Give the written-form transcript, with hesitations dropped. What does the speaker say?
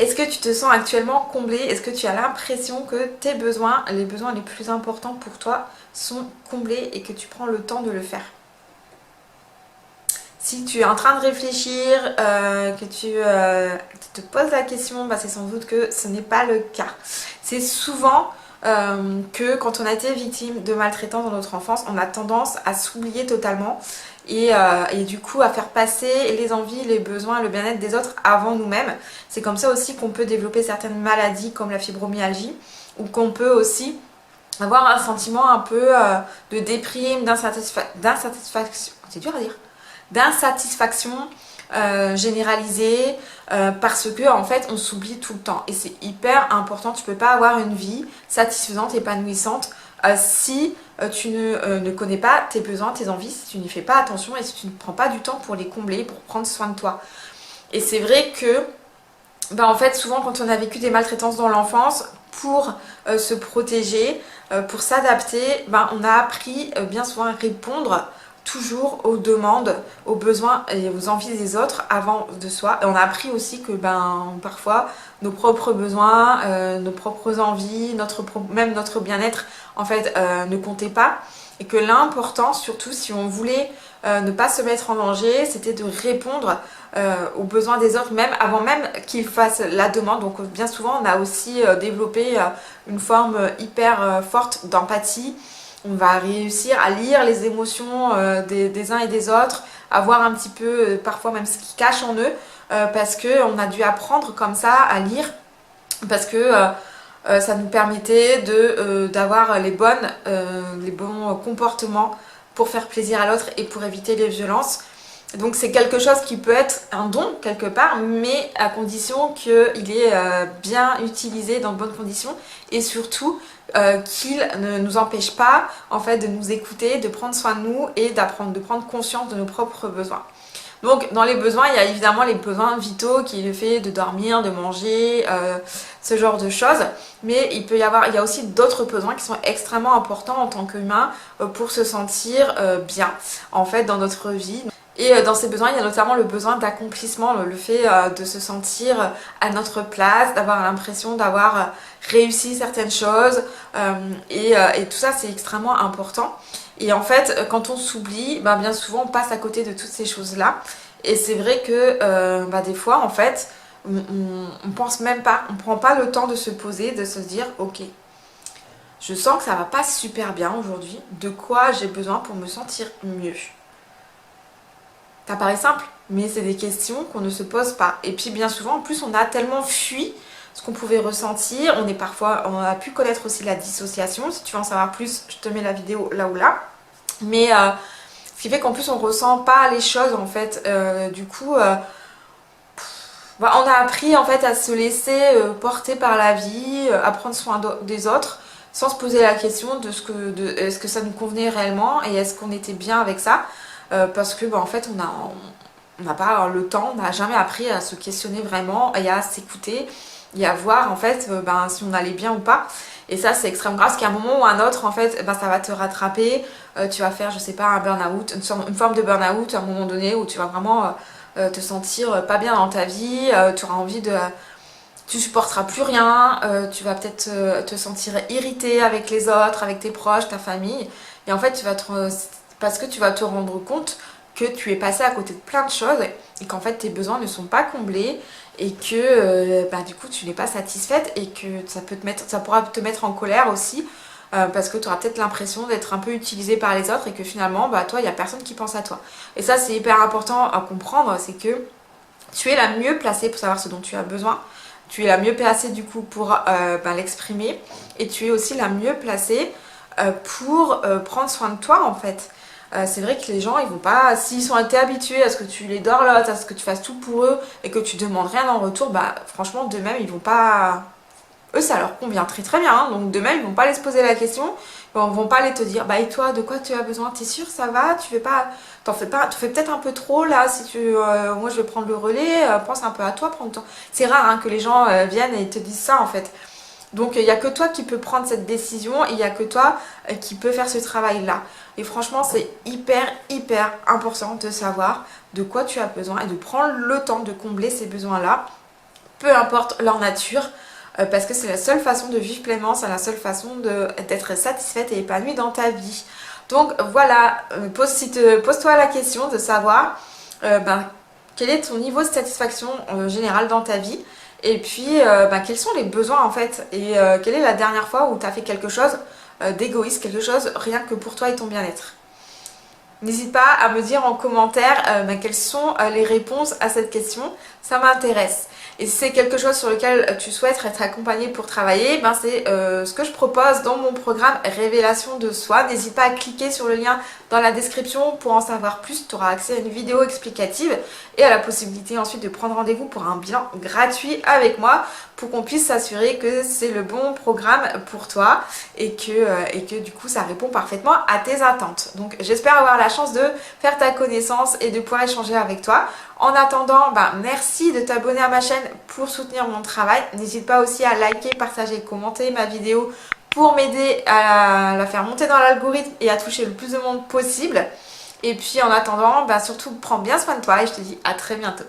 Est-ce que tu te sens actuellement comblé? Est-ce que tu as l'impression que tes besoins, les besoins les plus importants pour toi sont comblés et que tu prends le temps de le faire? Si tu es en train de réfléchir, que tu te poses la question, bah, c'est sans doute que ce n'est pas le cas. C'est souvent que quand on a été victime de maltraitance dans notre enfance, on a tendance à s'oublier totalement et du coup à faire passer les envies, les besoins, le bien-être des autres avant nous-mêmes. C'est comme ça aussi qu'on peut développer certaines maladies comme la fibromyalgie ou qu'on peut aussi avoir un sentiment un peu de déprime, d'insatisfaction, c'est dur à dire, d'insatisfaction généralisée parce que en fait on s'oublie tout le temps et c'est hyper important. Tu peux pas avoir une vie satisfaisante, épanouissante si tu ne connais pas tes besoins, tes envies, si tu n'y fais pas attention et si tu ne prends pas du temps pour les combler, pour prendre soin de toi. Et c'est vrai que bah en fait souvent quand on a vécu des maltraitances dans l'enfance, pour se protéger, pour s'adapter, bah, on a appris bien souvent à répondre toujours aux demandes, aux besoins et aux envies des autres avant de soi. Et on a appris aussi que ben, parfois nos propres besoins, nos propres envies, même notre bien-être en fait ne comptaient pas. Et que l'important, surtout si on voulait ne pas se mettre en danger, c'était de répondre aux besoins des autres, même avant même qu'ils fassent la demande. Donc bien souvent, on a aussi développé une forme hyper forte d'empathie. On va réussir à lire les émotions des uns et des autres, à voir un petit peu parfois même ce qu'ils cachent en eux, parce qu'on a dû apprendre comme ça à lire, parce que ça nous permettait d'avoir les bons comportements pour faire plaisir à l'autre et pour éviter les violences. Donc c'est quelque chose qui peut être un don quelque part, mais à condition qu'il est bien utilisé dans de bonnes conditions et surtout qu'il ne nous empêche pas en fait de nous écouter, de prendre soin de nous et de prendre conscience de nos propres besoins. Donc dans les besoins, il y a évidemment les besoins vitaux qui est le fait de dormir, de manger, ce genre de choses. Mais il y a aussi d'autres besoins qui sont extrêmement importants en tant qu'humain pour se sentir bien en fait dans notre vie. Et dans ces besoins, il y a notamment le besoin d'accomplissement, le fait de se sentir à notre place, d'avoir l'impression d'avoir réussi certaines choses. Et tout ça, c'est extrêmement important. Et en fait, quand on s'oublie, ben, bien souvent, on passe à côté de toutes ces choses-là. Et c'est vrai que des fois, en fait, on pense même pas, on prend pas le temps de se poser, de se dire, ok, je sens que ça va pas super bien aujourd'hui. De quoi j'ai besoin pour me sentir mieux? Ça paraît simple, mais c'est des questions qu'on ne se pose pas. Et puis bien souvent, en plus, on a tellement fui ce qu'on pouvait ressentir. On a pu connaître aussi la dissociation. Si tu veux en savoir plus, je te mets la vidéo là ou là. Mais ce qui fait qu'en plus, on ressent pas les choses en fait. On a appris en fait à se laisser porter par la vie, à prendre soin des autres, sans se poser la question est-ce que ça nous convenait réellement et est-ce qu'on était bien avec ça. Parce que en fait on n'a pas le temps, on n'a jamais appris à se questionner vraiment et à s'écouter et à voir en fait si on allait bien ou pas. Et ça c'est extrêmement grave parce qu'à un moment ou à un autre en fait ça va te rattraper, tu vas faire je sais pas un burn-out, une forme de burn-out à un moment donné où tu vas vraiment te sentir pas bien dans ta vie, tu auras envie de... Tu supporteras plus rien, tu vas peut-être te sentir irrité avec les autres, avec tes proches, ta famille. Et en fait, parce que tu vas te rendre compte que tu es passé à côté de plein de choses et qu'en fait tes besoins ne sont pas comblés et que du coup tu n'es pas satisfaite et que ça pourra te mettre en colère aussi parce que tu auras peut-être l'impression d'être un peu utilisé par les autres et que finalement toi il n'y a personne qui pense à toi. Et ça c'est hyper important à comprendre, c'est que tu es la mieux placée pour savoir ce dont tu as besoin. Tu es la mieux placée du coup pour l'exprimer et tu es aussi la mieux placée pour prendre soin de toi en fait. C'est vrai que les gens ils vont pas, s'ils sont été habitués à ce que tu les dorlotes, à ce que tu fasses tout pour eux et que tu demandes rien en retour, franchement de même ils vont pas, eux ça leur convient très très bien, hein. Donc de même ils vont pas aller se poser la question, ils vont pas aller te dire et toi de quoi tu as besoin, t'es sûr ça va, tu fais peut-être un peu trop là, si moi je vais prendre le relais, pense un peu à toi, prends le temps. C'est rare hein, que les gens viennent et te disent ça en fait. Donc il n'y a que toi qui peux prendre cette décision et il n'y a que toi qui peux faire ce travail-là. Et franchement, c'est hyper important de savoir de quoi tu as besoin et de prendre le temps de combler ces besoins-là peu importe leur nature, parce que c'est la seule façon de vivre pleinement, c'est la seule façon d'être satisfaite et épanouie dans ta vie. Donc voilà, pose-toi la question de savoir quel est ton niveau de satisfaction générale dans ta vie, et puis quels sont les besoins en fait, et quelle est la dernière fois où tu as fait quelque chose d'égoïste, quelque chose rien que pour toi et ton bien-être. N'hésite pas à me dire en commentaire quelles sont les réponses à cette question, ça m'intéresse. Et si c'est quelque chose sur lequel tu souhaites être accompagné pour travailler, c'est ce que je propose dans mon programme Révélation de soi. N'hésite pas à cliquer sur le lien dans la description pour en savoir plus. Tu auras accès à une vidéo explicative et à la possibilité ensuite de prendre rendez-vous pour un bilan gratuit avec moi pour qu'on puisse s'assurer que c'est le bon programme pour toi et que du coup ça répond parfaitement à tes attentes. Donc j'espère avoir la chance de faire ta connaissance et de pouvoir échanger avec toi. En attendant, merci de t'abonner à ma chaîne pour soutenir mon travail. N'hésite pas aussi à liker, partager, commenter ma vidéo pour m'aider à la faire monter dans l'algorithme et à toucher le plus de monde possible. Et puis en attendant, surtout prends bien soin de toi et je te dis à très bientôt.